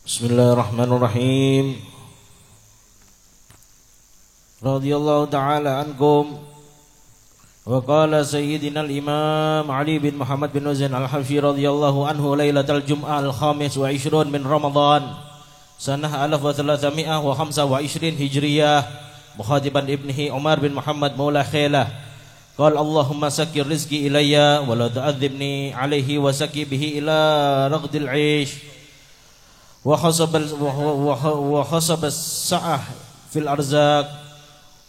Bismillahirrahmanirrahim. Radhiyallahu ta'ala ankum. Wa qala sayyidina al-imam Ali bin Muhammad bin Husain al-Habsyi radhiyallahu anhu lailatul jum'ah al-khamis wa 20 min Ramadan sanah 1325 hijriyah mukhatiban ibnihi Umar bin Muhammad maula Khailah. Qala Allahumma sakkir rizqi ilayya wa la tu'adzibni alayhi wa sakki bihi ila raghdil 'aish. وحسب السعة في الأرزاق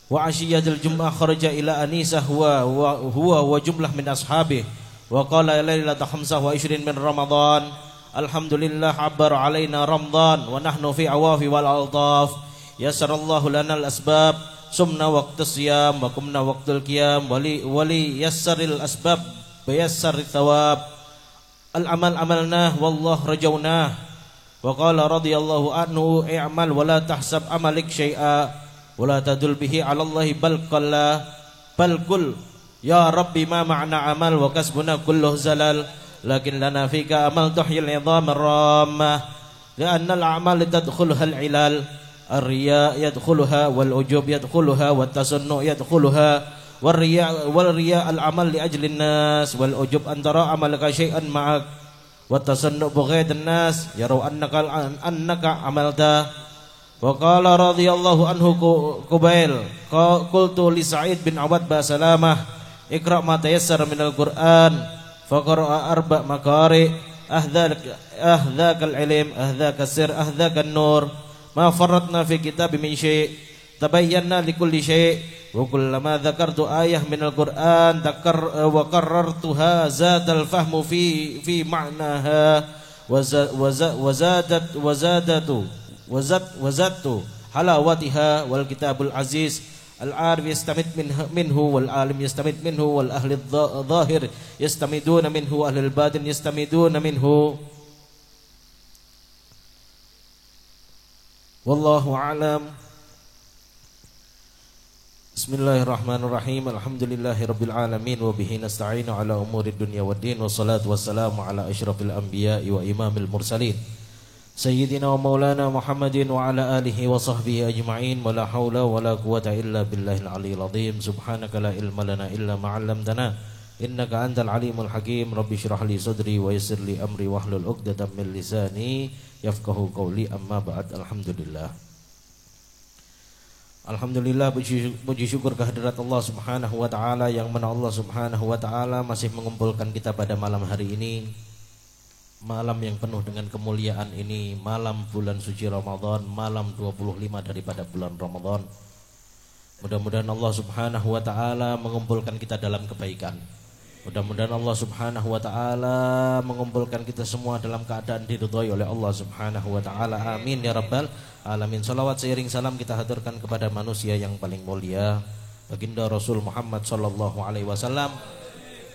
وعشية الجمعة خرج إلى أنيسة هو وجملة من أصحابه وقال ليلة 25 من رمضان الحمد لله عبر علينا رمضان ونحن في عوافي والألطاف يسر الله لنا الأسباب سمنا وقت الصيام وقمنا وقت القيام ولي يسر الأسباب ويسر الثواب العمل عملناه والله رجوناه. وقال رضي الله عنه اعمل ولا تحسب عملك شيئا ولا تدل به على الله بل قل يا ربي ما معنى عمل وكسبنا كله زلل لكن لنا فيك عمل تحيي العظام الرامة لأن الأعمال تدخلها العلال الرياء يدخلها والعجب يدخلها والتصنع يدخلها والرياء العمل لأجل الناس والعجب أن ترى عملك شيئا معك والتصنع بغير الناس يروا أنك عملت. وقال رضي الله عنه قبيل قلت لسعيد بن عبد سلامة اقرأ ما تيسر من القرآن فقرأ 4 مقارئ أهذاك العلم أهذاك السر أهذاك النور ما فرطنا في كتاب من شيء تبينا لكل شيء وكلما ذكرت آية من القرآن وقررتها زاد الفهم في معناها وزادت حلاوتها والكتاب العزيز العارف يستمد منه والعالم يستمد منه والأهل الظاهر يستمدون منه وأهل الباطن يستمدون منه والله أعلم. Bismillahirrahmanirrahim. Alhamdulillahirabbil alamin wa bihi nasta'inu ala umurid dunya waddin wassalatu wassalamu ala asyrafil anbiya'i wa imamil mursalin sayyidina wa maulana Muhammadin wa ala alihi wa sahbihi ajma'in wa la haula wa la quwwata illa billahil aliyyil azim. Subhanaka la ilma lana illa ma 'allamtana innaka antal alimul hakim. Rabbi shrah li sadri wa yassir li amri wahlul 'uqdatam min lisani yafqahu qawli. Amma ba'd. Alhamdulillah, puji syukur kehadirat Allah Subhanahu wa taala yang mana Allah Subhanahu wa taala masih mengumpulkan kita pada malam hari ini, malam yang penuh dengan kemuliaan ini, malam bulan suci Ramadan, malam 25 daripada bulan Ramadan. Mudah-mudahan Allah Subhanahu wa taala mengumpulkan kita dalam kebaikan. Mudah-mudahan Allah Subhanahu wa taala mengumpulkan kita semua dalam keadaan diridhai oleh Allah Subhanahu wa taala. Amin ya rabbal alamin. Salawat seiring salam kita haturkan kepada manusia yang paling mulia, baginda Rasul Muhammad sallallahu alaihi wasallam.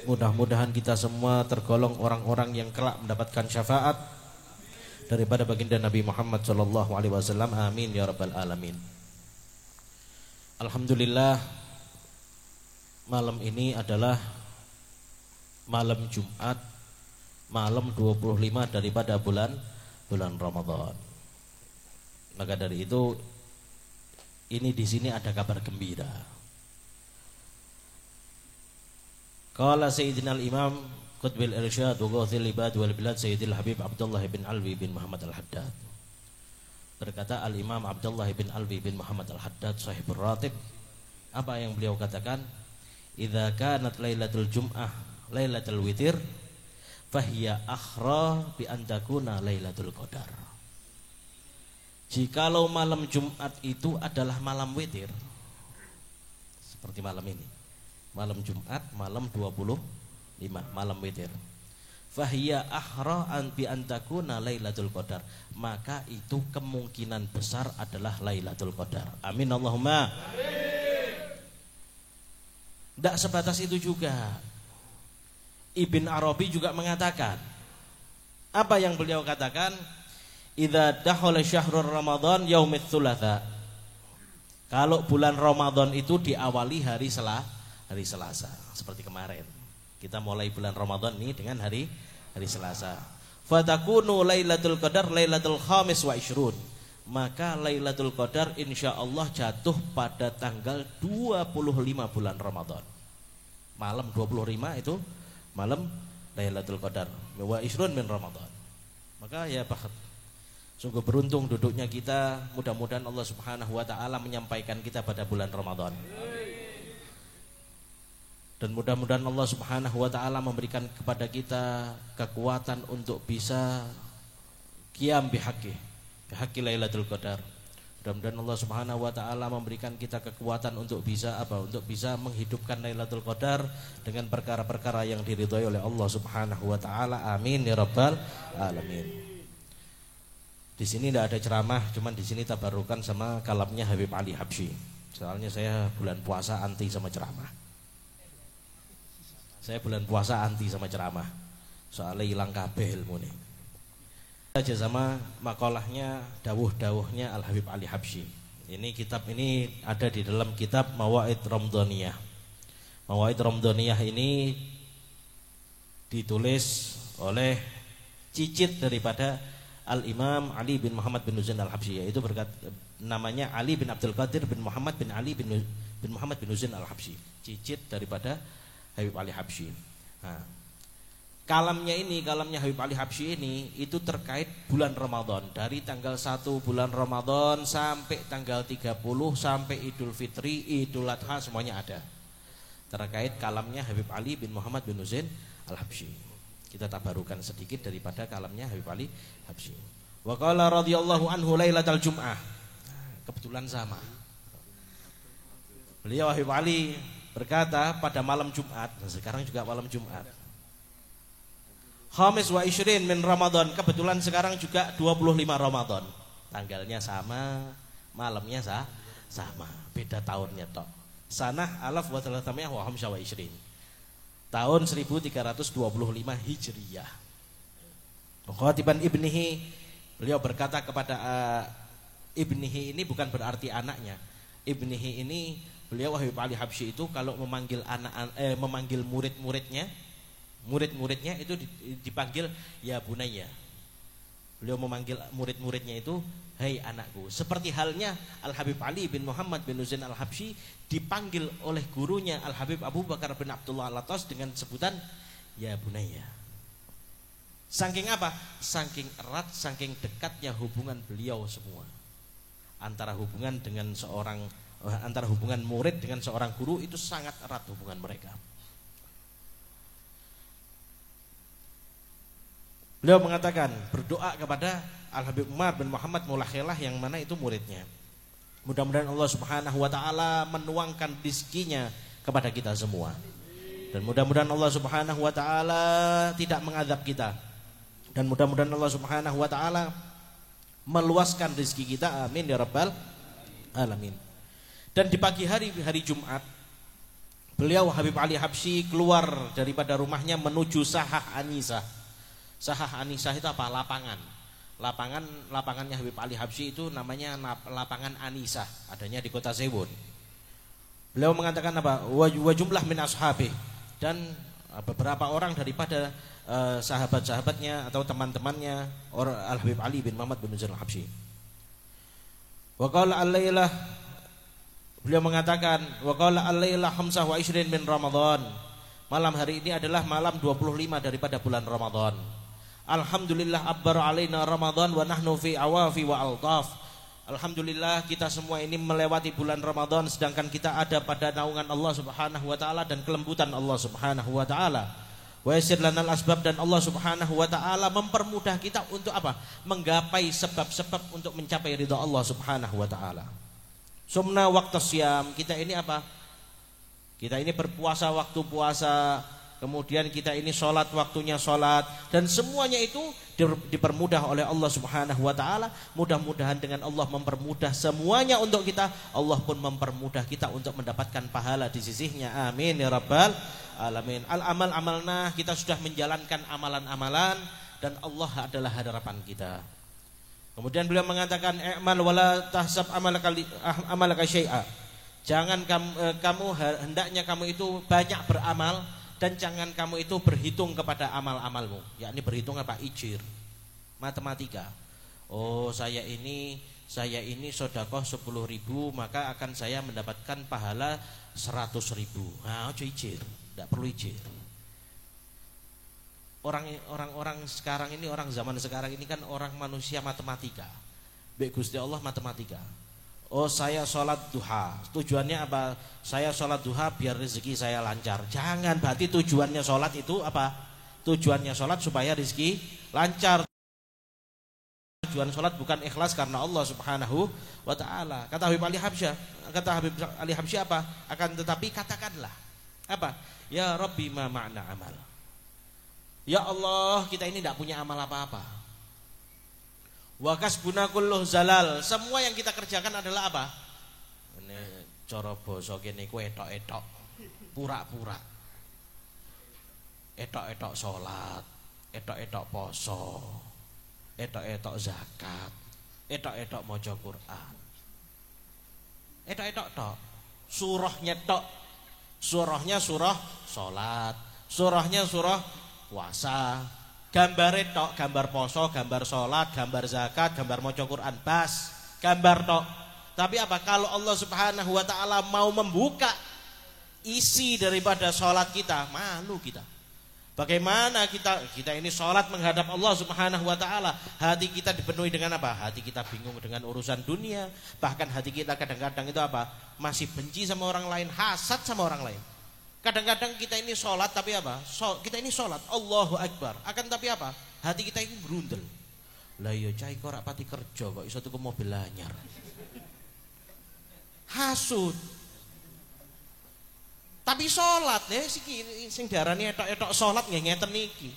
Mudah-mudahan kita semua tergolong orang-orang yang kelak mendapatkan syafaat daripada baginda Nabi Muhammad sallallahu alaihi wasallam. Amin ya rabbal alamin. Alhamdulillah, malam ini adalah malam Jumat, malam 25 daripada bulan Ramadan. Maka dari itu ini di sini ada kabar gembira. Qala Sayyidina al-Imam Qutbil Irsyad wa Ghathil Ibad wal Bilad Sayyidil Habib Abdullah bin Alwi bin Muhammad al-Haddad. Berkata al-Imam Abdullah bin Alwi bin Muhammad al-Haddad sahibur ratib, apa yang beliau katakan? Idza kanat lailatul jum'ah lailatul witir fahiya akhra bi an takuna lailatul qadar. Jikalau malam Jumat itu adalah malam witir, seperti malam ini, malam Jumat, malam 25, malam witir, fahiya akhra an bi an takuna lailatul qadar, maka itu kemungkinan besar adalah lailatul qadar. Amin Allahumma amin. Tidak sebatas itu juga, Ibn Arabi juga mengatakan, apa yang beliau katakan? Idza dakhala syahrul Ramadan yaumit tsulatsa. Kalau bulan Ramadan itu diawali hari Selasa, seperti kemarin. Kita mulai bulan Ramadan ini dengan hari Selasa. fatakunu lailatul qadar lailatul khamis wa ishrun. Maka Lailatul Qadar insyaallah jatuh pada tanggal 25 bulan Ramadan. Malam 25 itu malam Lailatul Qadar wa ishrun min Ramadan. Maka ya Pak, sungguh beruntung duduknya kita. Mudah-mudahan Allah Subhanahu wa taala menyampaikan kita pada bulan Ramadan. Dan mudah-mudahan Allah Subhanahu wa taala memberikan kepada kita kekuatan untuk bisa qiyam bihaqqi Lailatul Qadar. Mudah-mudahan Allah Subhanahu wa taala memberikan kita kekuatan untuk bisa Untuk bisa menghidupkan Lailatul Qadar dengan perkara-perkara yang diridhai oleh Allah Subhanahu wa taala. Amin ya rabbal alamin. Di sini tidak ada ceramah, cuman di sini tabarukan sama kalamnya Habib Ali Habsyi. Soalnya saya bulan puasa anti sama ceramah. Saya bulan puasa anti sama ceramah. Soalnya hilang kabeh ilmu nih. Aja sama makalahnya dawuh-dawuhnya Al Habib Ali Habsyi. Ini kitab ini ada di dalam kitab Mawaid Ramdhaniyah. Mawaid Ramdhaniyah ini ditulis oleh cicit daripada Al Imam Ali bin Muhammad bin Husain Al Habsyi, yaitu namanya Ali bin Abdul Qadir bin Muhammad bin Ali bin Muhammad bin Husain Al Habsyi, cicit daripada Habib Ali Habsyi. Nah, kalamnya Habib Ali Habsyi ini itu terkait bulan Ramadan. Dari tanggal 1 bulan Ramadan sampai tanggal 30 sampai Idul Fitri, Idul Adha, semuanya ada. Terkait kalamnya Habib Ali bin Muhammad bin Husain Al Habsyi. Kita tabarukan sedikit daripada kalamnya Habib Ali Habsyi. Wa qala radhiyallahu anhu lailatal jum'ah. Kebetulan sama. Beliau Habib Ali berkata pada malam Jumat. Nah, sekarang juga malam Jumat. Khamis wa ishrin min Ramadan. Kebetulan sekarang juga 25 Ramadan. Tanggalnya sama, malamnya sama, beda tahunnya tok. Sanah alaf wa thalathami'ah wa khamsa wa ishrin. Tahun 1325 Hijriyah. Khatiban ibnihi, beliau berkata kepada ibnihi ini bukan berarti anaknya. Ibnihi ini beliau Habib Ali Habsyi itu kalau memanggil memanggil murid-muridnya itu dipanggil ya bunayya. Beliau memanggil murid-muridnya itu hai anakku. Seperti halnya Al Habib Ali bin Muhammad bin Husain Al Habsyi dipanggil oleh gurunya Al Habib Abu Bakar bin Abdullah Al-Attas dengan sebutan ya bunayya. Saking apa? Saking erat, saking dekatnya hubungan beliau semua. Antara hubungan murid dengan seorang guru itu sangat erat hubungan mereka. Beliau mengatakan berdoa kepada Al Habib Umar bin Muhammad Mulakhillah yang mana itu muridnya. Mudah-mudahan Allah Subhanahu wa taala menuangkan rizkinya kepada kita semua. Dan mudah-mudahan Allah Subhanahu wa taala tidak mengazab kita. Dan mudah-mudahan Allah Subhanahu wa taala meluaskan rizki kita. Amin ya rabbal alamin. Dan di pagi hari Jumat, beliau Habib Ali Habsyi keluar daripada rumahnya menuju Sahah Anisah. Sahah Anisah itu apa? Lapangannya Habib Ali Habsyi itu namanya lapangan Anisah, adanya di kota Sewon. Beliau mengatakan apa? Wa jumlah min ashabi, dan beberapa orang daripada sahabat-sahabatnya atau teman-temannya Al Habib Ali bin Muhammad bin Husain Al Habsyi. Wa qala al-lailah, beliau mengatakan wa qala al-lailah khamsah wa ishrin min Ramadan. Malam hari ini adalah malam 25 daripada bulan Ramadan. Alhamdulillah abbar alaina Ramadan wa nahnu fi awafi wa altaf. Alhamdulillah kita semua ini melewati bulan Ramadan sedangkan kita ada pada naungan Allah Subhanahu wa taala dan kelembutan Allah Subhanahu wa taala. Wa yassir lanal asbab, dan Allah Subhanahu wa taala mempermudah kita untuk apa? Menggapai sebab-sebab untuk mencapai ridha Allah Subhanahu wa taala. Sumna waqtas syam, kita ini apa? Kita ini berpuasa waktu puasa, kemudian kita ini sholat waktunya sholat, dan semuanya itu dipermudah oleh Allah Subhanahu wa taala. Mudah-mudahan dengan Allah mempermudah semuanya untuk kita, Allah pun mempermudah kita untuk mendapatkan pahala di sisinya. Amin ya rabbal alamin. Al-amal amalna, kita sudah menjalankan amalan-amalan dan Allah adalah harapan kita. Kemudian beliau mengatakan i'mal wala tahsab amalaka syai'a. Jangan kamu hendaknya kamu itu banyak beramal, dan jangan kamu itu berhitung kepada amal-amalmu. Yakni berhitung apa? Ijir. matematika. Oh, saya ini sedekah 10.000, maka akan saya mendapatkan pahala 100.000. Nah, ojo ijir, tidak perlu ijir. Orang sekarang ini, orang zaman sekarang ini kan orang manusia matematika. Baik Gusti Allah matematika. Oh, saya sholat duha, tujuannya apa? Saya sholat duha biar rezeki saya lancar. Jangan, berarti tujuannya sholat itu apa? Tujuannya sholat supaya rezeki lancar. Tujuan sholat bukan ikhlas karena Allah subhanahu wa ta'ala. Kata Habib Ali Habsyi apa? Akan tetapi katakanlah apa? Ya Rabbi ma ma'na amal. Ya Allah, kita ini tidak punya amal apa-apa. Wa kasbuna kulluh zalal. Semua yang kita kerjakan adalah apa? Ini cara basa kene ku etok-etok, pura-pura. Etok-etok salat, etok-etok poso, etok-etok zakat, etok-etok maca Quran. Etok-etok tok. Surahnya tok. Surahnya surah salat, surahnya surah puasa. Gambar tok, gambar poso, gambar sholat, gambar zakat, gambar maca Quran, bas, gambar tok. Tapi apa? Kalau Allah subhanahu wa ta'ala mau membuka isi daripada sholat kita, malu kita. Bagaimana kita ini sholat menghadap Allah subhanahu wa ta'ala, hati kita dipenuhi dengan apa? Hati kita bingung dengan urusan dunia. Bahkan hati kita kadang-kadang itu apa? Masih benci sama orang lain, hasad sama orang lain. Kadang-kadang kita ini sholat tapi apa? Kita ini sholat Allahu Akbar, akan tapi apa? Hati kita ini berundel. Lah iya cai kok ora pati kerja kok iso tuku mobil anyar. Hasud. Tapi sholat sing diarani etok-etok sholat nggih ngeten niki.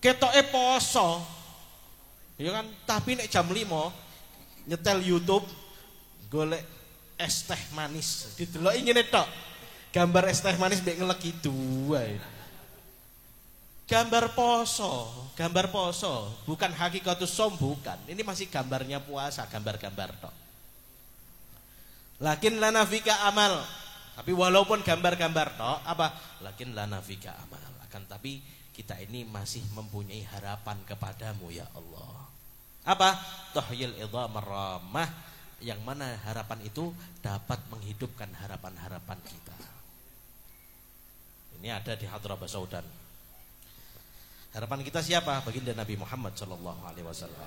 Ketoke poso. Ya kan, tapi nek jam 5 nyetel YouTube golek es teh manis dideloki ngene tok. Gambar es teh manis mbek ngelegi wae. Gambar poso, bukan hakikatus som, bukan. Ini masih gambarnya puasa, gambar-gambar tok. Lakin lana fika amal. Tapi walaupun gambar-gambar tok, apa? Lakin lana fika amal. Akan tapi kita ini masih mempunyai harapan kepadamu ya Allah. Apa? Tahyil idhamar ramah, yang mana harapan itu dapat menghidupkan harapan-harapan kita. Ini ada di Hadrah Basaudan. Harapan kita siapa? Baginda Nabi Muhammad sallallahu alaihi wasallam.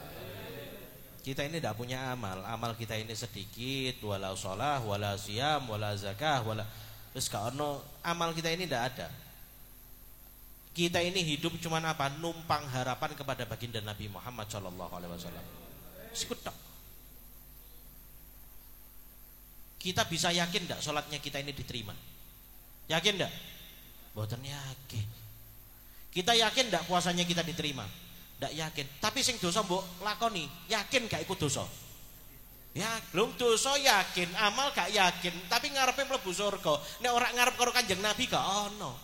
Kita ini tidak punya amal. Amal kita ini sedikit, wala shalah, wala siyam, wala zakah, wala terus ono amal kita ini tidak ada. Kita ini hidup cuman apa? Numpang harapan kepada baginda Nabi Muhammad sallallahu alaihi wasallam. Sekutok. Kita bisa yakin enggak sholatnya kita ini diterima? Yakin enggak? Mboten yakin. Kita yakin enggak puasanya kita diterima? Enggak yakin. Tapi sing dosa mbok lakoni, yakin gak ikut dosa? Ya, belum dosa yakin, amal gak yakin, tapi ngarepe mlebu surga. Nek ora ngarep karo Kanjeng Nabi gak ono.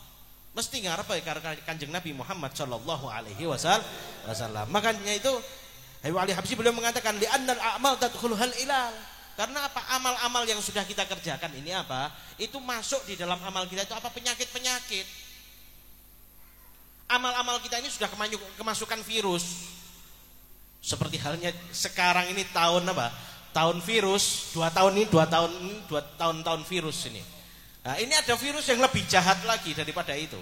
Mesti ngarep karo Kanjeng Nabi Muhammad sallallahu alaihi wasallam. Makanya itu Habib Ali Habsyi beliau mengatakan li annal a'mal tadkhuluhal ilal. Karena apa? Amal-amal yang sudah kita kerjakan ini apa? Itu masuk di dalam amal kita itu apa? Penyakit-penyakit. Amal-amal kita ini sudah kemasukan virus. Seperti halnya sekarang ini tahun apa? Tahun virus, 2 tahun virus ini. Nah, ini ada virus yang lebih jahat lagi daripada itu.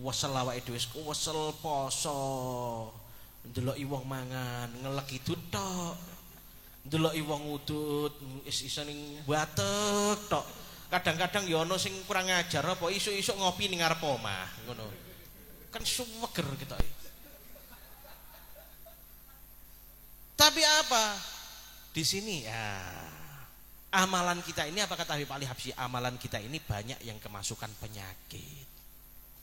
Wasel awake dhewe, wasel poso. Ndeloki wong mangan, ngeleki tok. Ndeloki wong udut is-isa ning batek tok. Kadang-kadang ya ana sing kurang ajar apa isuk-isuk ngopi ning ngarep omah ngono. Kan suweger kita. Tapi apa? Di sini ya amalan kita ini apa kata Habib Ali Habsyi? Amalan kita ini banyak yang kemasukan penyakit.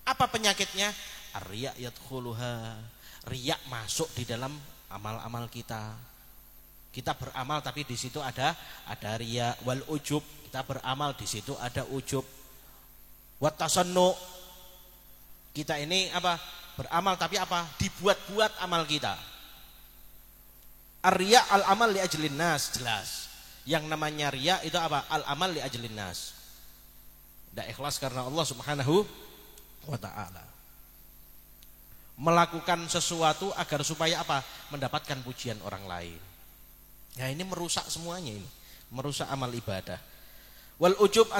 Apa penyakitnya? Ar-riya yadkhuluha. Riya masuk di dalam amal-amal kita. Kita beramal tapi di situ ada riya, wal ujub. Kita beramal di situ ada ujub. Wat tasannu. Kita ini apa? Beramal tapi apa? Dibuat-buat amal kita. Ar-riya al-amal li ajlin nas, jelas. Yang namanya riya itu apa? Al-amal li ajlin nas. Tidak ikhlas karena Allah Subhanahu wa taala. melakukan sesuatu agar supaya apa? Mendapatkan pujian orang lain. Ya ini merusak semuanya ini, merusak amal ibadah. Wal ujub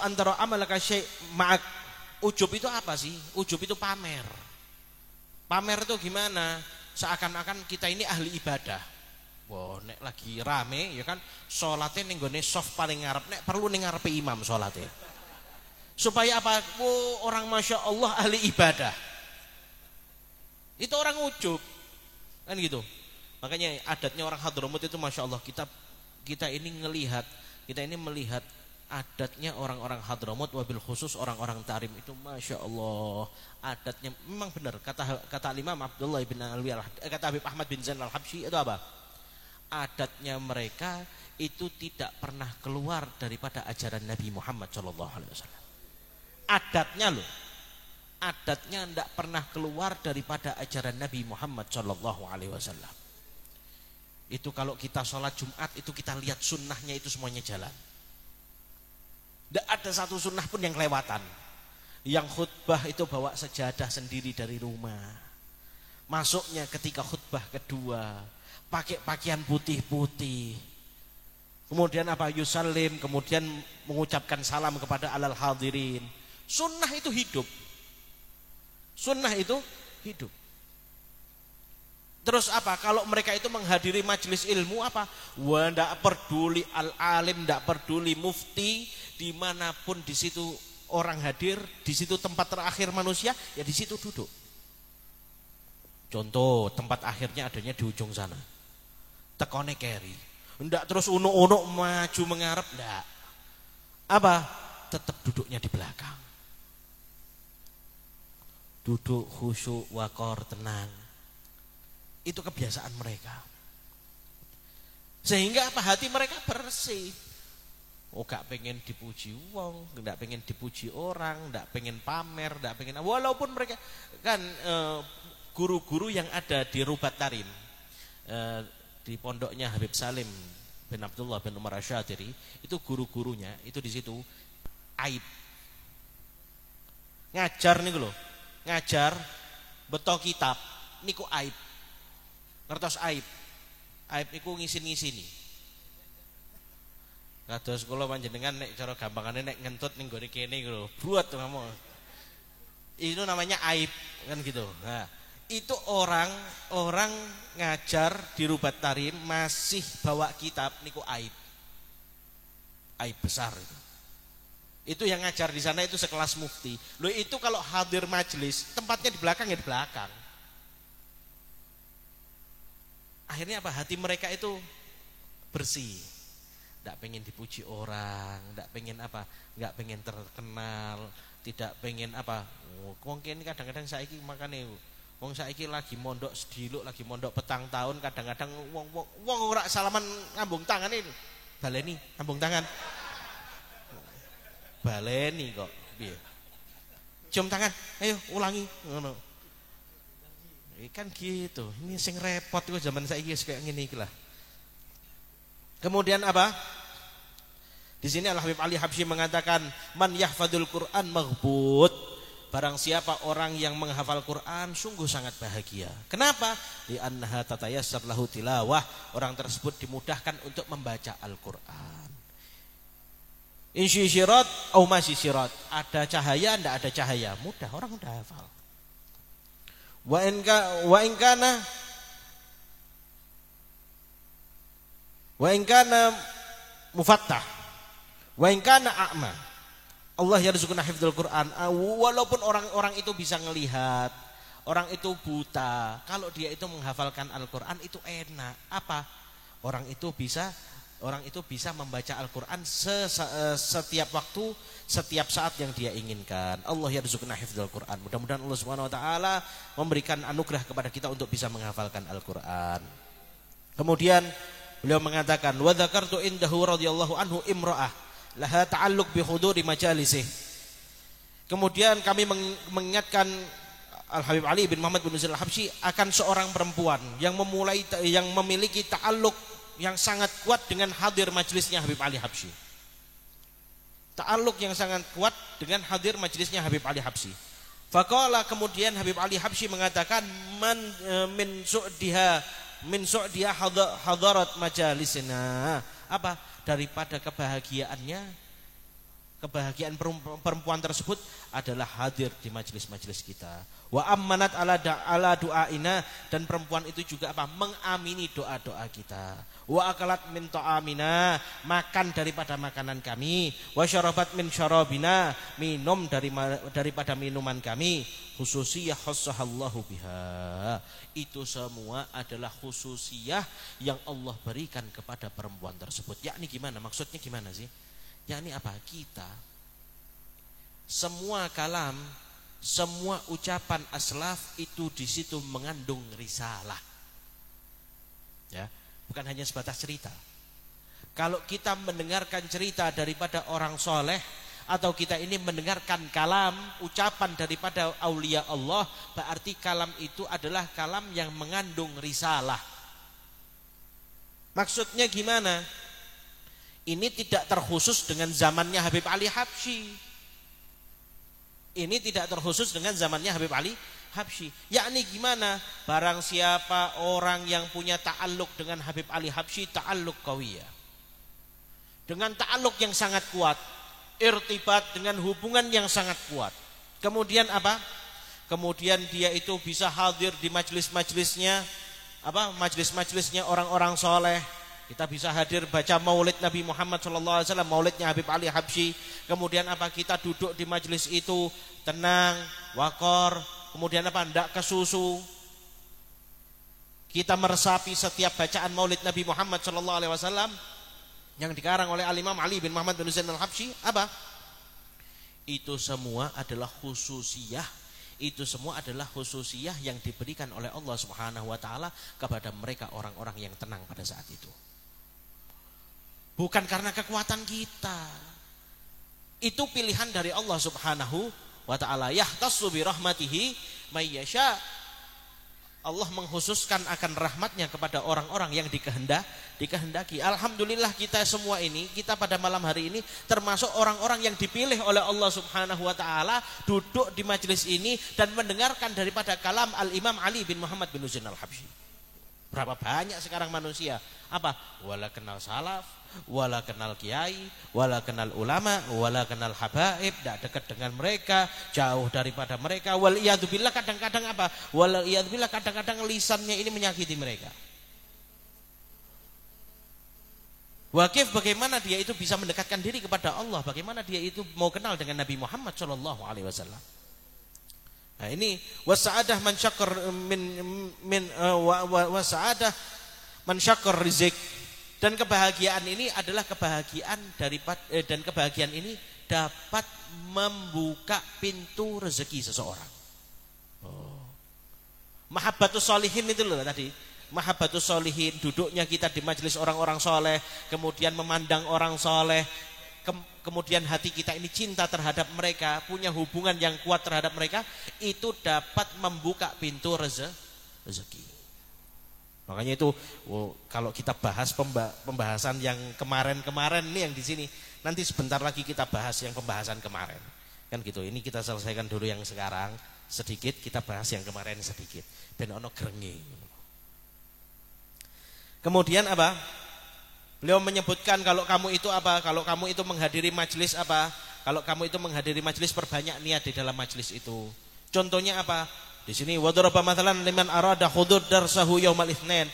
antara amal kasyai ma'ak. Ujub itu apa sih? Ujub itu pamer. Pamer itu gimana? Seakan-akan kita ini ahli ibadah. Wah, nek lagi rame ya kan, salate ning gone soft paling ngarep, nek perlu ning ngarepe imam salate. Supaya apa? Oh, orang Masya Allah ahli ibadah. Itu orang ujub. Kan gitu. Makanya adatnya orang Hadramut itu Masya Allah, kita ini melihat adatnya orang-orang Hadramut, wabil khusus orang-orang Tarim itu Masya Allah adatnya memang benar. Kata Imam Abdullah bin Alwi, kata Habib Ahmad bin Zain al-Habsyi itu apa? Adatnya mereka itu tidak pernah keluar daripada ajaran Nabi Muhammad SAW. Adatnya loh, adatnya tidak pernah keluar daripada ajaran Nabi Muhammad SAW. Itu kalau kita sholat Jumat itu kita lihat sunnahnya itu semuanya jalan. Tidak ada satu sunnah pun yang kelewatan. Yang khutbah itu bawa sejadah sendiri dari rumah. Masuknya ketika khutbah kedua pakai pakaian putih-putih. Kemudian apa? Yusallim, kemudian mengucapkan salam kepada alal hadirin. Sunnah itu hidup. Sunnah itu hidup. Terus apa? Kalau mereka itu menghadiri majelis ilmu apa? Wah, tidak peduli al-alim, tidak peduli mufti, dimanapun di situ orang hadir, di situ tempat terakhir manusia, ya di situ duduk. Contoh, tempat akhirnya adanya di ujung sana. Tekone keri. Ndak terus unuk-unuk maju mengarep, ndak. Apa? Tetap duduknya di belakang. Duduk khusyuk, wakor, tenang. Itu kebiasaan mereka. Sehingga apa? Hati mereka bersih. Oh, gak pengen dipuji wong, gak pengen dipuji orang, gak pengen pamer, gak pengen. Walaupun mereka kan guru-guru yang ada di Rubat Tarim, di pondoknya Habib Salim bin Abdullah bin Umar Asyadiri, itu guru-gurunya itu di situ aib. Ngajar nih loh, ngajar beto kitab niku aib. Ngertos aib. Aib niku ngisin-ngisini. Kados kula panjenengan nek cara gampangane nek ngentut ning gone kene lho, buat ngomong. Itu namanya aib kan gitu. Nah, itu orang ngajar di Rubat Tarim masih bawa kitab niku aib. Aib besar itu. Itu yang ngajar di sana itu sekelas mufti. Loh itu kalau hadir majelis, tempatnya di belakang ya di belakang. Akhirnya apa? Hati mereka itu bersih. Tidak pengen dipuji orang, tidak pengen apa? Enggak pengen terkenal, tidak pengen apa? Mungkin kadang-kadang saiki makane wong saiki lagi mondok sediluk, lagi mondok petang tahun, kadang-kadang wong ora salaman ngambung tangan ini. Baleni ngambung tangan. Baleni kok piye? Cium tangan, ayo ulangi ngono. Kan gitu. Ini sing repot kok zaman saiki kayak ngene iki lah. Kemudian apa? Di sini Al Habib Ali Habsyi mengatakan, man yahfadzul Quran maghbut. Barang siapa orang yang menghafal Quran sungguh sangat bahagia. Kenapa? Li annaha tatayassar lahu tilawah. Orang tersebut dimudahkan untuk membaca Al-Qur'an. Insyirat au masyirat. Ada cahaya, enggak ada cahaya, mudah, orang udah hafal. Wa in kana mufattah wa in kana a'ma. Allah yarzuquna hifdzul Quran. Walaupun orang-orang itu bisa ngelihat, orang itu buta, kalau dia itu menghafalkan Al-Qur'an itu enak. Apa? Orang itu bisa membaca Al-Qur'an setiap waktu, setiap saat yang dia inginkan. Allah yarzuqna hifdzul Quran. Mudah-mudahan Allah Subhanahu wa taala memberikan anugerah kepada kita untuk bisa menghafalkan Al-Qur'an. Kemudian beliau mengatakan, wa dzakartu indahu radhiyallahu anhu imra'ah laha ta'alluq bi huduri majalisih. Kemudian kami mengingatkan Al Habib Ali bin Muhammad bin Zain al-Habsyi akan seorang perempuan yang memiliki ta'alluq yang sangat kuat dengan hadir majelisnya Habib Ali Habsyi. Ta'alluq yang sangat kuat dengan hadir majelisnya Habib Ali Habsyi. Faqala, kemudian Habib Ali Habsyi mengatakan, min su'diha hadarat majalisina. Apa? Daripada kebahagiaan perempuan tersebut adalah hadir di majelis-majelis kita. Wa ammanat ala du'aina, dan perempuan itu juga apa? Mengamini doa-doa kita. Wa akalat min ta'amina, makan daripada makanan kami. Wa syarabat min syarabina, minum daripada minuman kami. Khususiyah khassahallahu biha. Itu semua adalah khususiyah yang Allah berikan kepada perempuan tersebut. Yakni gimana? Maksudnya gimana sih? Yakni apa? Kita semua kalam, semua ucapan aslaf itu di situ mengandung risalah. Ya, bukan hanya sebatas cerita. Kalau kita mendengarkan cerita daripada orang soleh, atau kita ini mendengarkan kalam, ucapan daripada aulia Allah, berarti kalam itu adalah kalam yang mengandung risalah. Maksudnya gimana? Ini tidak terkhusus dengan zamannya Habib Ali Habsyi. Ini tidak terkhusus dengan zamannya Habib Ali Habsyi. Yakni gimana? Barang siapa orang yang punya ta'alluq dengan Habib Ali Habsyi, ta'alluq qawiyah, dengan ta'alluq yang sangat kuat, irtibat dengan hubungan yang sangat kuat. Kemudian apa? Kemudian dia itu bisa hadir di majelis-majelisnya, majelis-majelisnya orang-orang soleh. Kita bisa hadir baca maulid Nabi Muhammad SAW, maulidnya Habib Ali Habsyi. Kemudian apa? Kita duduk di majelis itu tenang, wakor. Kemudian apa? Tidak kesusu. Kita meresapi setiap bacaan maulid Nabi Muhammad SAW yang dikarang oleh Al-Imam Ali bin Muhammad bin Zain Al-Habsyi. Apa? Itu semua adalah khususiyah. Itu semua adalah khususiyah yang diberikan oleh Allah Subhanahu wa taala kepada mereka orang-orang yang tenang pada saat itu. Bukan karena kekuatan kita. Itu pilihan dari Allah Subhanahu wa taala. Yahtassu bi rahmatihi may yasha. Allah mengkhususkan akan rahmatnya kepada orang-orang yang dikehendaki. Alhamdulillah kita semua ini, kita pada malam hari ini termasuk orang-orang yang dipilih oleh Allah Subhanahu wa taala duduk di majelis ini dan mendengarkan daripada kalam Al-Imam Ali bin Muhammad bin Zain Al-Habsyi. Berapa banyak sekarang manusia apa? Wala kenal salaf, wala kenal kiai, wala kenal ulama, wala kenal habaib, tidak dekat dengan mereka, jauh daripada mereka. Wal iyadzubillah, kadang-kadang apa? Wal iyadzubillah, kadang-kadang lisannya ini menyakiti mereka. Wakif, bagaimana dia itu bisa mendekatkan diri kepada Allah? Bagaimana dia itu mau kenal dengan Nabi Muhammad SAW? Nah ini wasa'adah man syakar wasa'adah man syakar rizq. Dan kebahagiaan ini adalah kebahagiaan daripada dan kebahagiaan ini dapat membuka pintu rezeki seseorang. Mahabbatus sholihin itu loh tadi. Mahabbatus sholihin, duduknya kita di majelis orang-orang soleh, kemudian memandang orang soleh, kemudian hati kita ini cinta terhadap mereka, punya hubungan yang kuat terhadap mereka, itu dapat membuka pintu rezeki. Makanya itu kalau kita bahas pembahasan yang kemarin-kemarin nih yang di sini, nanti sebentar lagi kita bahas yang pembahasan kemarin. Kan gitu. Ini kita selesaikan dulu yang sekarang sedikit, kita bahas yang kemarin sedikit. Ben ono grengi. Kemudian apa? Beliau menyebutkan kalau kamu itu apa? Kalau kamu itu menghadiri majelis apa? Kalau kamu itu menghadiri majelis, perbanyak niat di dalam majelis itu. Contohnya apa? Di sini wadaraba mathalan liman arada hudur darsahu yaumal itsnain.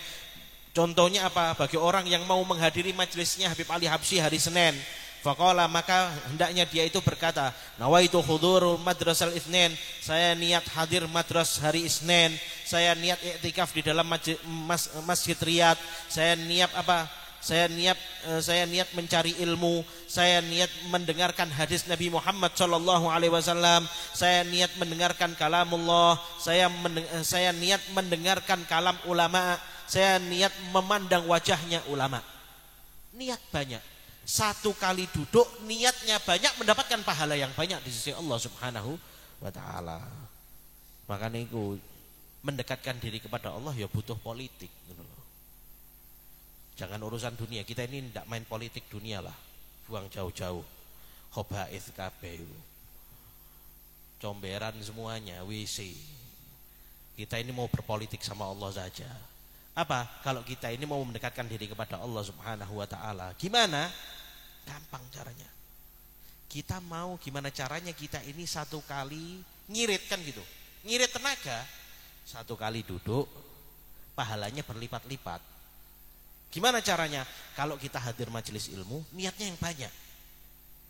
Contohnya apa? Bagi orang yang mau menghadiri majelisnya Habib Ali Habsyi hari Senin. Faqala, maka hendaknya dia itu berkata, nawaitu hudur madrasal itsnain. Saya niat hadir madras hari Isnin. Saya niat iktikaf di dalam Masjid Riyadh. Saya niat apa? Saya niat mencari ilmu. Saya niat mendengarkan hadis Nabi Muhammad SAW. Saya niat mendengarkan kalamullah. Saya niat mendengarkan kalam ulama. Saya niat memandang wajahnya ulama. Niat banyak. Satu kali duduk niatnya banyak, mendapatkan pahala yang banyak di sisi Allah Subhanahu wa taala. Makanya itu mendekatkan diri kepada Allah ya butuh politik. Jangan urusan dunia, kita ini tidak main politik dunia lah, buang jauh-jauh. Khobaith kabeh. comberan semuanya, WC. Kita ini mau berpolitik sama Allah saja. Apa? Kalau kita ini mau mendekatkan diri kepada Allah Subhanahu wa taala, gimana? Gampang caranya. Kita mau gimana caranya kita ini satu kali ngirit kan gitu. Ngirit tenaga, satu kali duduk pahalanya berlipat-lipat. Gimana caranya? Kalau kita hadir majelis ilmu, niatnya yang banyak.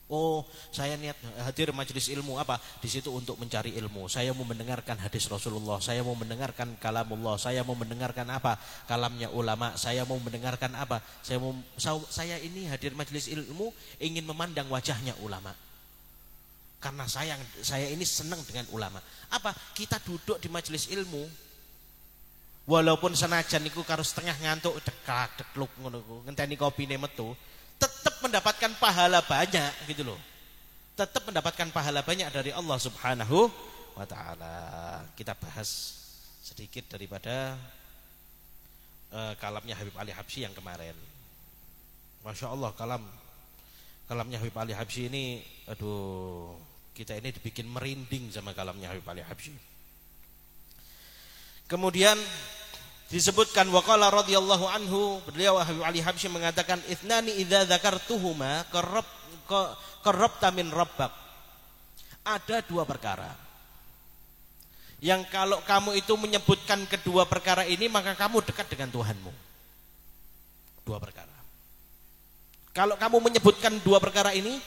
Oh, saya niat hadir majelis ilmu apa? Di situ untuk mencari ilmu. Saya mau mendengarkan hadis Rasulullah, saya mau mendengarkan kalamullah, saya mau mendengarkan apa? Kalamnya ulama, saya mau mendengarkan apa? Saya ini hadir majelis ilmu ingin memandang wajahnya ulama. Karena saya ini senang dengan ulama. Apa? Kita duduk di majelis ilmu walaupun senajan niku karo setengah ngantuk dekluk ngono ngenteni kopine metu, tetap mendapatkan pahala banyak gitu loh. Tetap mendapatkan pahala banyak dari Allah Subhanahu wa taala. Kita bahas sedikit daripada kalamnya Habib Ali Habsyi yang kemarin. Masya Allah, kalamnya Habib Ali Habsyi ini, aduh, kita ini dibikin merinding sama kalamnya Habib Ali Habsyi. Kemudian disebutkan waqala radhiyallahu anhu, beliau Habib Ali Habsyi mengatakan ithnani idza dzakartuhuma qarrabta min rabbak. Ada dua perkara yang kalau kamu itu menyebutkan kedua perkara ini maka kamu dekat dengan Tuhanmu. Dua perkara. Kalau kamu menyebutkan dua perkara ini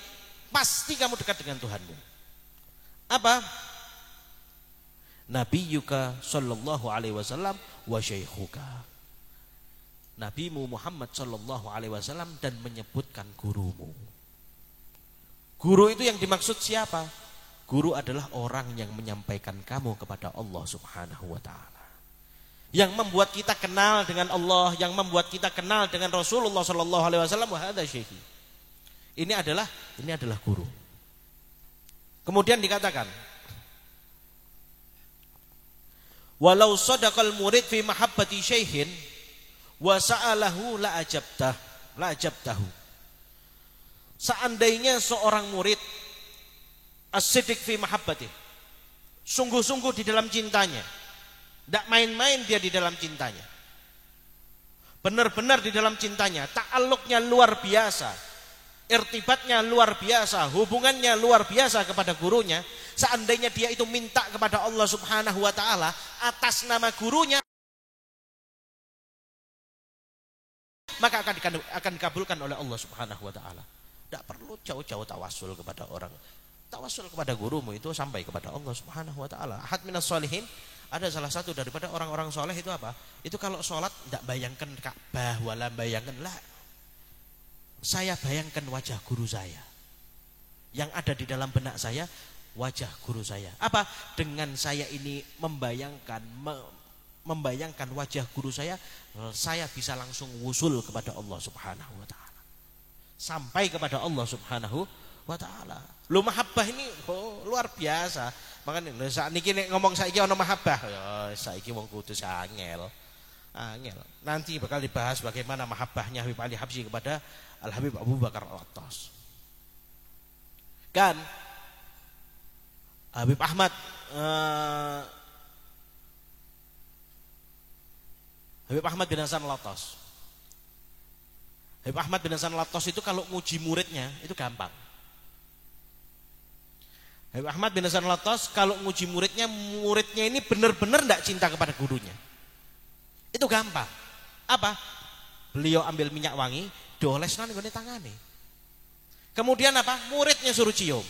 pasti kamu dekat dengan Tuhanmu. Apa? Nabiyuka sallallahu alaihi wasallam wa syaikhuka. Nabimu Muhammad sallallahu alaihi wasallam dan menyebutkan gurumu. Guru itu yang dimaksud siapa? Guru adalah orang yang menyampaikan kamu kepada Allah Subhanahu wa taala. Yang membuat kita kenal dengan Allah, yang membuat kita kenal dengan Rasulullah sallallahu alaihi wasallam, wa hadza syaikhi. Ini adalah guru. Kemudian dikatakan walau sadaqal murid fi mahabbati syaihin wa sa'alahu la ajabtahu. Seandainya seorang murid as-siddiq fi mahabbati, sungguh-sungguh di dalam cintanya, tidak main-main dia di dalam cintanya, benar-benar di dalam cintanya, ta'alluqnya luar biasa, irtibatnya luar biasa, hubungannya luar biasa kepada gurunya. Seandainya dia itu minta kepada Allah Subhanahu wa taala atas nama gurunya, maka akan dikabulkan oleh Allah Subhanahu wa taala. Tidak perlu jauh-jauh tawasul kepada orang. Tawasul kepada gurumu itu sampai kepada Allah Subhanahu wa taala. Ahad minas sholihin, ada salah satu daripada orang-orang soleh itu apa? Itu kalau sholat tidak bayangkan Ka'bah wala bayangkan lah. Saya bayangkan wajah guru saya. Yang ada di dalam benak saya wajah guru saya. Apa? Dengan saya ini membayangkan wajah guru saya bisa langsung wusul kepada Allah Subhanahu wa taala. Sampai kepada Allah Subhanahu wa taala. Lu mahabbah ini luar biasa. Makanya saat niki ngomong saiki ana mahabbah, ya saiki wong kudu angel. Angel. Nanti bakal dibahas bagaimana mahabbahnya Habib Ali Habsyi kepada Al Habib Abu Bakar Al-Attas. Kan Habib Ahmad Habib Ahmad bin Hasan Al-Attas. Habib Ahmad bin Hasan Al-Attas itu kalau nguji muridnya itu gampang. Habib Ahmad bin Hasan Al-Attas kalau nguji muridnya ini benar-benar tidak cinta kepada gurunya. Itu gampang. Apa? Beliau ambil minyak wangi, dioleskan di tangane. Kemudian apa? Muridnya suruh cium.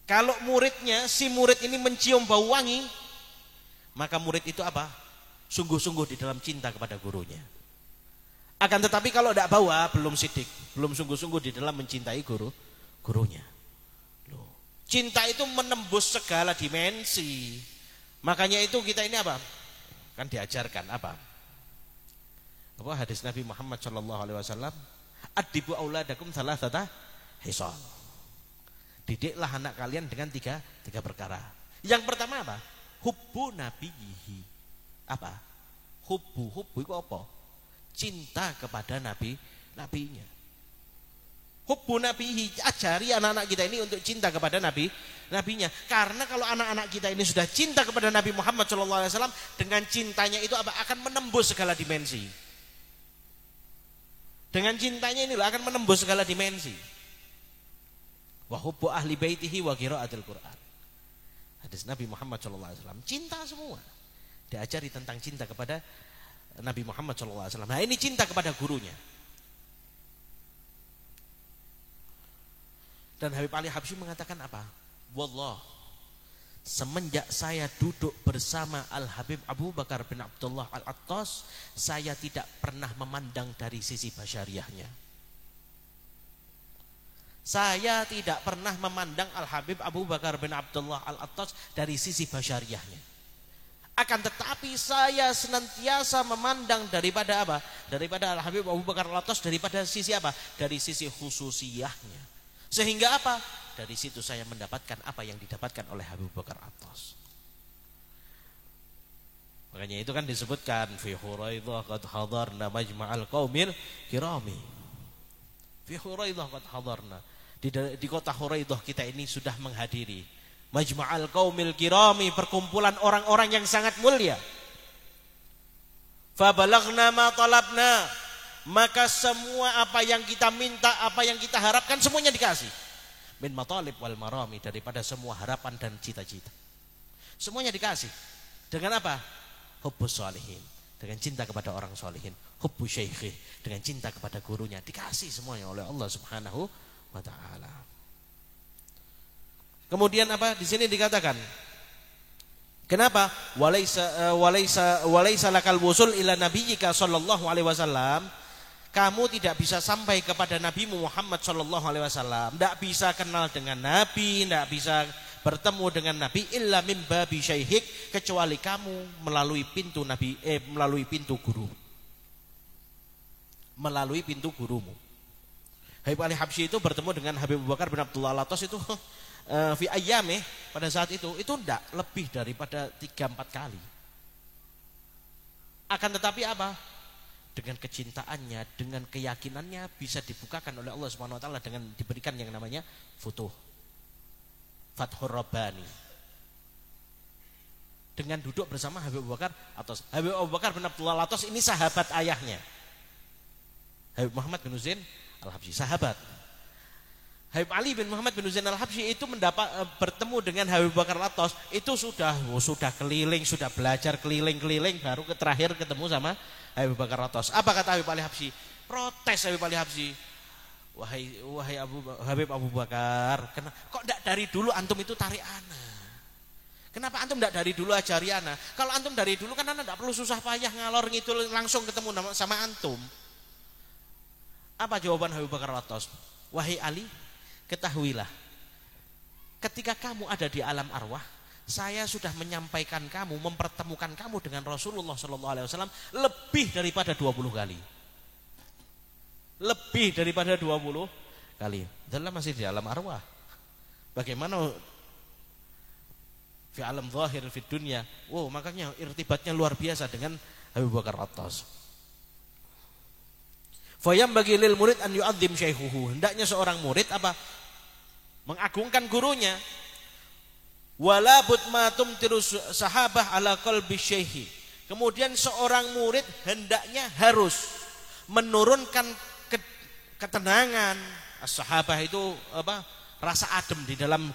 Kalau si murid ini mencium bau wangi, maka murid itu apa? Sungguh-sungguh di dalam cinta kepada gurunya. Akan tetapi kalau tidak bau, belum sidik, belum sungguh-sungguh di dalam mencintai gurunya. Loh. Cinta itu menembus segala dimensi. Makanya itu kita ini apa? Kan diajarkan apa hadis Nabi Muhammad sallallahu alaihi wasallam, adibu auladakum thalathata hisal. Didiklah anak kalian dengan tiga perkara. Yang pertama apa? Hubbu nabiyhi. Apa? Hubbu itu apa? Cinta kepada nabinya. Hubbu nabihi, ajari anak-anak kita ini untuk cinta kepada nabinya. Karena kalau anak-anak kita ini sudah cinta kepada Nabi Muhammad SAW, dengan cintanya itu akan menembus segala dimensi. Dengan cintanya ini akan menembus segala dimensi. Wa hubbu ahli baitihi wa qiraatil Qur'an. Hadis Nabi Muhammad SAW, cinta semua. Diajari tentang cinta kepada Nabi Muhammad SAW. Nah, ini cinta kepada gurunya. Dan Habib Ali Habsyi mengatakan apa? Wallah, semenjak saya duduk bersama Al-Habib Abu Bakar bin Abdullah Al-Attas, saya tidak pernah memandang dari sisi basyariahnya. Saya tidak pernah memandang Al-Habib Abu Bakar bin Abdullah Al-Attas dari sisi basyariahnya. Akan tetapi saya senantiasa memandang daripada apa? Daripada Al-Habib Abu Bakar Al-Attas daripada sisi apa? Dari sisi khususiyahnya. Sehingga apa? Dari situ saya mendapatkan apa yang didapatkan oleh Habib Bakar Attas. Makanya itu kan disebutkan fi Huraidah qad hadarna majma'al qaumil kirami. Fi Huraidah qad hadarna. Di kota Huraidah kita ini sudah menghadiri majma'al qaumil kirami, perkumpulan orang-orang yang sangat mulia. Fa balaghna ma talabna, maka semua apa yang kita minta, apa yang kita harapkan semuanya dikasih. Min matalib wal marami, daripada semua harapan dan cita-cita. Semuanya dikasih. Dengan apa? Hubbus sholihin, dengan cinta kepada orang sholihin. Hubbu syaikhi, dengan cinta kepada gurunya. Dikasih semuanya oleh Allah Subhanahu wa ta'ala. Kemudian apa? Di sini dikatakan, kenapa? Walaisa lakal wusul ila nabiyyika sallallahu alaihi wasallam. Kamu tidak bisa sampai kepada Nabi Muhammad sallallahu alaihi wasallam, tidak bisa kenal dengan Nabi, tidak bisa bertemu dengan Nabi illa min babi syaihik, kecuali kamu melalui pintu Nabi, melalui pintu guru. Melalui pintu gurumu. Habib Ali Habsyi itu bertemu dengan Habib Abu Bakar bin Abdullah Al-Attas itu fi ayyamih, pada saat itu tidak lebih daripada 3-4 kali. Akan tetapi apa? Dengan kecintaannya, dengan keyakinannya bisa dibukakan oleh Allah Subhanahu wa taala dengan diberikan yang namanya futuh. Fathur Rabbani. Dengan duduk bersama Habib Abu Bakar Attas. Habib Abu Bakar bin Abdullah Al-Attas ini sahabat ayahnya. Habib Muhammad bin Zain Al-Habsyi, sahabat. Habib Ali bin Muhammad bin Zain Al-Habsyi itu bertemu dengan Habib Bakar Al-Attas, itu sudah keliling, sudah belajar keliling-keliling, baru terakhir ketemu sama Habib Bakar Al-Attas. Apa kata Habib Ali Habsyi? Protes Habib Ali Habsyi. Wahai Habib Abu Bakar, kok tidak dari dulu antum itu tarik ana? Kenapa antum tidak dari dulu ajari ana? Kalau antum dari dulu kan ana tidak perlu susah payah ngalor ngidul, langsung ketemu sama antum. Apa jawaban Habib Bakar Al-Attas? Wahai Ali, ketahuilah, ketika kamu ada di alam arwah, saya sudah menyampaikan kamu, mempertemukan kamu dengan Rasulullah SAW lebih daripada 20 kali. Lebih daripada 20 kali. Dalam masih di alam arwah. Bagaimana fi alam zahir fi dunia? Wow, makanya irtibatnya luar biasa dengan Habib Bakar Attas. Fayam bagi lil murid an yu'adzim syaikhuhu. Hendaknya seorang murid apa? Mengagungkan gurunya. Wala butmatum tirus sahabah ala qalbi syaikhi. Kemudian seorang murid hendaknya harus menurunkan ketenangan. As-sahabah itu apa? Rasa adem di dalam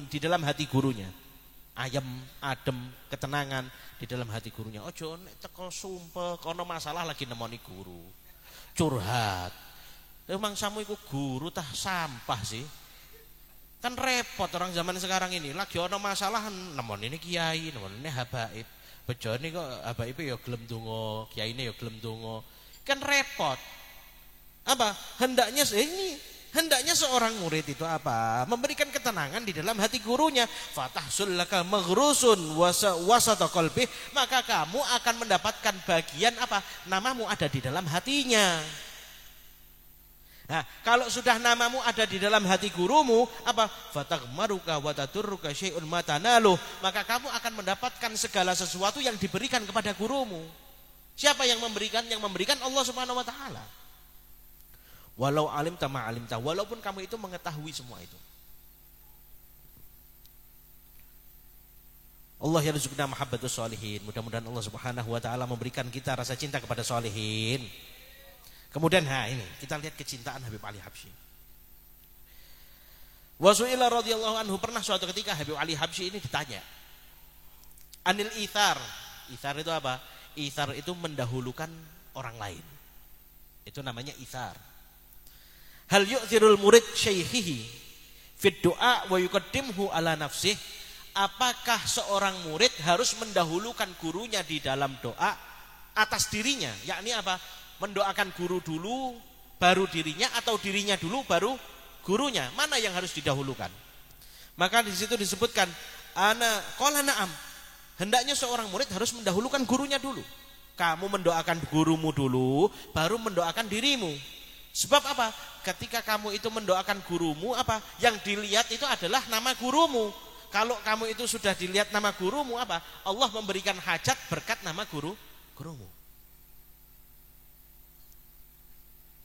di dalam hati gurunya. Ayem, adem, ketenangan di dalam hati gurunya. Ojo nek teko sumpah kono masalah lagi nemoni guru. Curhat. Emang samu iku guru tah sampah sih. Kan repot orang zaman sekarang ini. Lagi ono masalah nemoni ini kiai, nemoni ini habaib. Bejone kok habaib ya gelem donga, kiyaine ya gelem donga. Kan repot. Apa? Hendaknya seorang murid itu apa? Memberikan ketenangan di dalam hati gurunya. Fatahsul laka maghrusun wasata qalbi, maka kamu akan mendapatkan bagian apa? Namamu ada di dalam hatinya. Nah, kalau sudah namamu ada di dalam hati gurumu, apa? Fataghmaruka wa tadurruka syai'un matanalu, maka kamu akan mendapatkan segala sesuatu yang diberikan kepada gurumu. Siapa yang memberikan? Yang memberikan Allah Subhanahu wa taala. Walau alimta ma alimta, walaupun kamu itu mengetahui semua itu. Allah yarzuqna mahabbatus sholihin. Mudah-mudahan Allah Subhanahu wa taala memberikan kita rasa cinta kepada sholihin. Kemudian ini kita lihat kecintaan Habib Ali Habsyi. Wasu'ila radhiyallahu anhu, pernah suatu ketika Habib Ali Habsyi ini ditanya anil ithar. Ithar itu apa? Ithar itu mendahulukan orang lain. Itu namanya ithar. Hal yu'thirul murid syaikhihi fid du'a wa yuqaddimhu ala nafsih. Apakah seorang murid harus mendahulukan gurunya di dalam doa atas dirinya? Yakni apa? Mendoakan guru dulu baru dirinya, atau dirinya dulu baru gurunya? Mana yang harus didahulukan? Maka di situ disebutkan qala na'am. Hendaknya seorang murid harus mendahulukan gurunya dulu. Kamu mendoakan gurumu dulu baru mendoakan dirimu. Sebab apa? Ketika kamu itu mendoakan gurumu, apa? Yang dilihat itu adalah nama gurumu. Kalau kamu itu sudah dilihat nama gurumu, apa? Allah memberikan hajat berkat nama gurumu.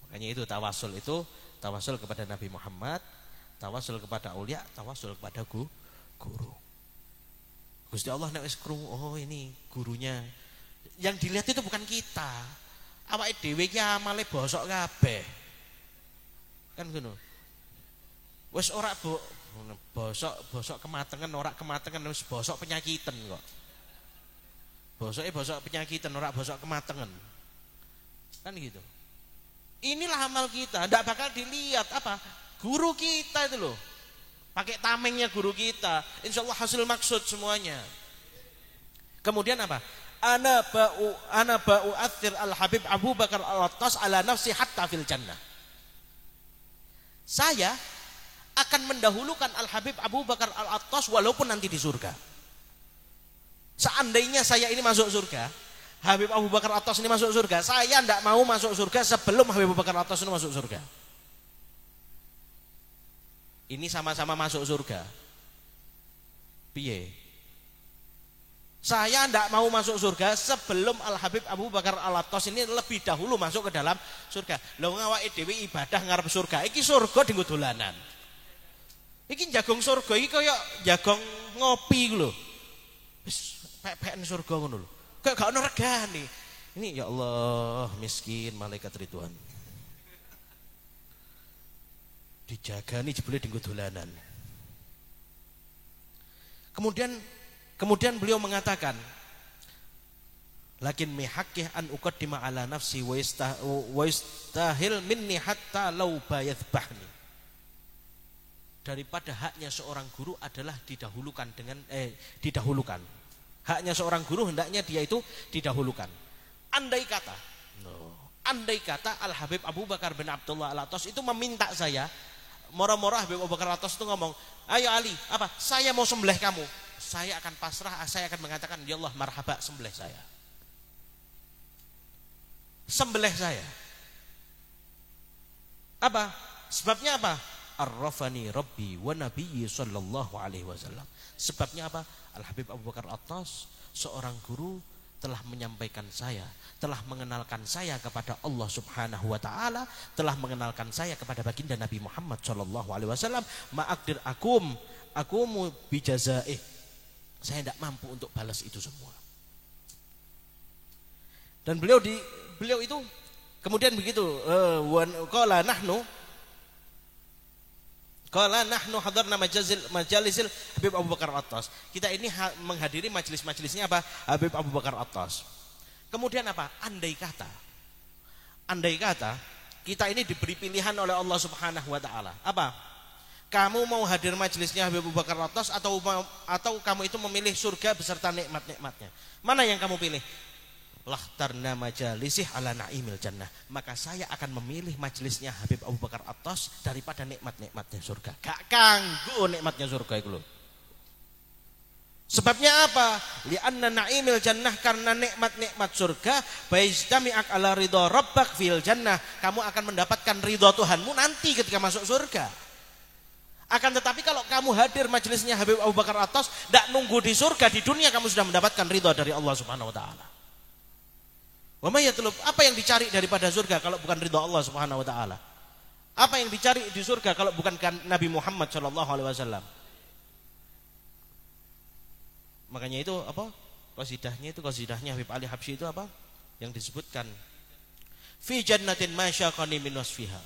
Makanya itu tawasul kepada Nabi Muhammad, tawasul kepada aulia, tawasul kepada guru. Gusti Allah nek wis krungu, oh ini gurunya. Yang dilihat itu bukan kita. Awake dhewe iki amale bosok kabeh. Kan ngono. Wis ora bosok kematengan, ora kematengan, wis bosok penyakitan kok. Bosok penyakitan, ora bosok kematengan. Kan gitu. Inilah amal kita, tidak bakal dilihat apa? Guru kita itu loh. Pakai tamengnya guru kita, insya Allah hasil maksud semuanya. Kemudian apa? Ana ba'u athir al-Habib Abu Bakar al-Attas ala nafsi hatta fil jannah. Saya akan mendahulukan Al-Habib Abu Bakar Al-Attas walaupun nanti di surga. Seandainya saya ini masuk surga, Habib Abu Bakar Al-Attas ini masuk surga, saya tidak mau masuk surga sebelum Habib Abu Bakar Al-Attas ini masuk surga. Ini sama-sama masuk surga. Piye? Saya tidak mau masuk surga sebelum Al-Habib Abu Bakar Al-Attas ini lebih dahulu masuk ke dalam surga. Lha ngawake dhewe ibadah ngarep surga, iki surga dienggo dolanan. Iki jagong surga iki kaya jagong ngopi lho. Wis pek-peken surga ngono lho. Kayak gak ono regane. Ini ya Allah, miskin malaikat Ridwan. Dijagani jebule dienggo dolanan. Kemudian beliau mengatakan, lakin mihaqqih an uqaddima ala nafsi wa istahil minni hatta law bayadhbahni. Daripada haknya seorang guru adalah didahulukan. Haknya seorang guru hendaknya dia itu didahulukan. Andai kata Al-Habib Abu Bakar bin Abdullah Al-Attas itu meminta saya, moro-moro Habib Abu Bakar Al-Attas itu ngomong, ayo Ali, saya mau sembelih kamu. Saya akan pasrah, saya akan mengatakan, ya Allah marhaba, sembelih saya. Sembelih saya. Apa? Sebabnya apa? Arrafani Rabbi wa Nabiyyi sallallahu alaihi wasallam. Sebabnya apa? Al-Habib Abu Bakar Al-Attas, seorang guru, telah menyampaikan saya, telah mengenalkan saya kepada Allah Subhanahu wa taala, telah mengenalkan saya kepada baginda Nabi Muhammad sallallahu alaihi wasallam. Ma'aqdir akumu bijazaih. Saya tidak mampu untuk balas itu semua. Dan beliau itu kemudian begitu, qala nahnu hadarna majalisil Habib Abu Bakar Al-Attas. Kita ini menghadiri majelis-majelisnya apa? Habib Abu Bakar Al-Attas. Kemudian apa? Andai kata kita ini diberi pilihan oleh Allah Subhanahu wa taala. Apa? Kamu mau hadir majelisnya Habib Abu Bakar Al-Attas atau kamu itu memilih surga beserta nikmat-nikmatnya? Mana yang kamu pilih? Lahtarna majalisih ala na'imil jannah. Maka saya akan memilih majelisnya Habib Abu Bakar Al-Attas daripada nikmat-nikmatnya surga. Gak kanggo nikmatnya surga itu loh. Sebabnya apa? Li'anna na'imil jannah, karena nikmat-nikmat surga baistami'ak ala ridha rabbak fil jannah. Kamu akan mendapatkan ridha Tuhanmu nanti ketika masuk surga. Akan tetapi kalau kamu hadir majelisnya Habib Abu Bakar Al-Attas, tidak nunggu di surga, di dunia kamu sudah mendapatkan ridha dari Allah Subhanahu wa taala. Wa may yatlub, apa yang dicari daripada surga kalau bukan ridha Allah Subhanahu wa taala? Apa yang dicari di surga kalau bukan Nabi Muhammad sallallahu alaihi wasallam? Makanya itu apa? Qasidahnya Habib Ali Habsyi itu apa? Yang disebutkan fi jannatin ma syaqani min wasfiha.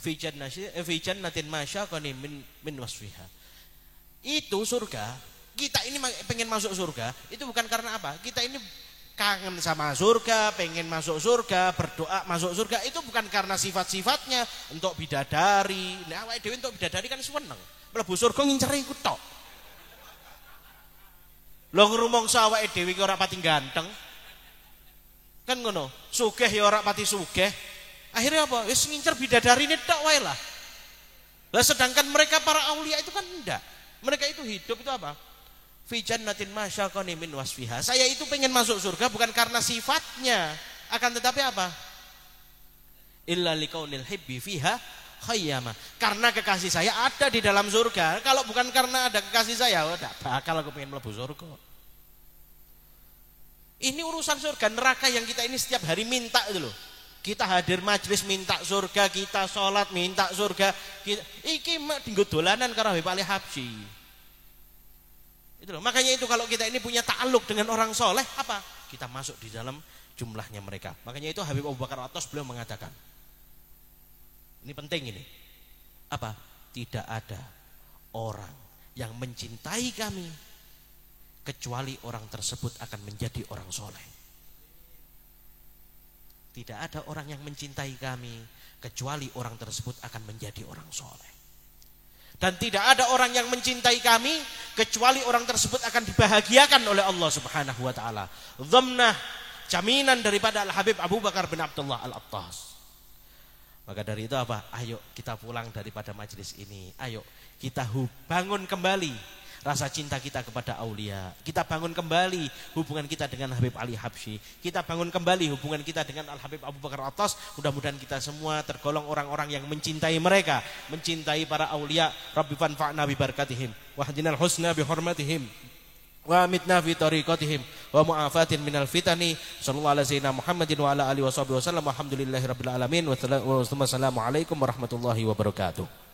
Fi jannatin ma syaqani min wasfiha. Itu surga. Kita ini pengen masuk surga, itu bukan karena apa? Kita ini kangen sama surga, pengen masuk surga, berdoa masuk surga, itu bukan karena sifat-sifatnya untuk bidadari. Nah, awake dhewe untuk bidadari kan seneng. Mlebu surga ngincare iku tok. Lho ngrumangsa awake dhewe iki ora pati ganteng. Kan ngono. Sugih ya ora pati sugih. Akhirnya apa? Wis ngincer bidadarine tok wae lah. Lah sedangkan mereka para aulia itu kan enggak. Mereka itu hidup itu apa? Fi jannatin ma syaqani min wasfiha. Saya itu pengen masuk surga bukan karena sifatnya, akan tetapi apa? Illa liqaunil hibbi fiha khayyama. Karena kekasih saya ada di dalam surga. Kalau bukan karena ada kekasih saya, enggak bakal aku pengen mlebu surga. Ini urusan surga, neraka yang kita ini setiap hari minta itu loh. Kita hadir majelis minta surga, kita sholat minta surga. Iki dinggo dolanan karo Habib Ali Habsyi. Itu loh. Makanya itu kalau kita ini punya ta'aluk dengan orang soleh, apa? Kita masuk di dalam jumlahnya mereka. Makanya itu Habib Abu Bakar Attas beliau mengatakan, ini penting ini. Apa? Tidak ada orang yang mencintai kami kecuali orang tersebut akan menjadi orang soleh. Tidak ada orang yang mencintai kami kecuali orang tersebut akan menjadi orang soleh. Dan tidak ada orang yang mencintai kami kecuali orang tersebut akan dibahagiakan oleh Allah Subhanahu wa taala. Dhamnah, jaminan daripada Al-Habib Abu Bakar bin Abdullah Al-Attas. Maka dari itu apa? Ayo kita pulang daripada majelis ini. Ayo kita bangun kembali rasa cinta kita kepada aulia. Kita bangun kembali hubungan kita dengan Habib Ali Habsyi. Kita bangun kembali hubungan kita dengan Al-Habib Abu Bakar Attas. Mudah-mudahan kita semua tergolong orang-orang yang mencintai mereka, mencintai para aulia. Rabbi fanfa'na bi barakatihim wa hadinal husna bi hurmatihim wa amitna fi tariqatihim wa mu'afatin minal fitani. Sallallahu alaihi wasallam Muhammadin wa ala alihi wasallam. Alhamdulillahirabbil alamin. Wassalamu alaikum warahmatullahi wabarakatuh.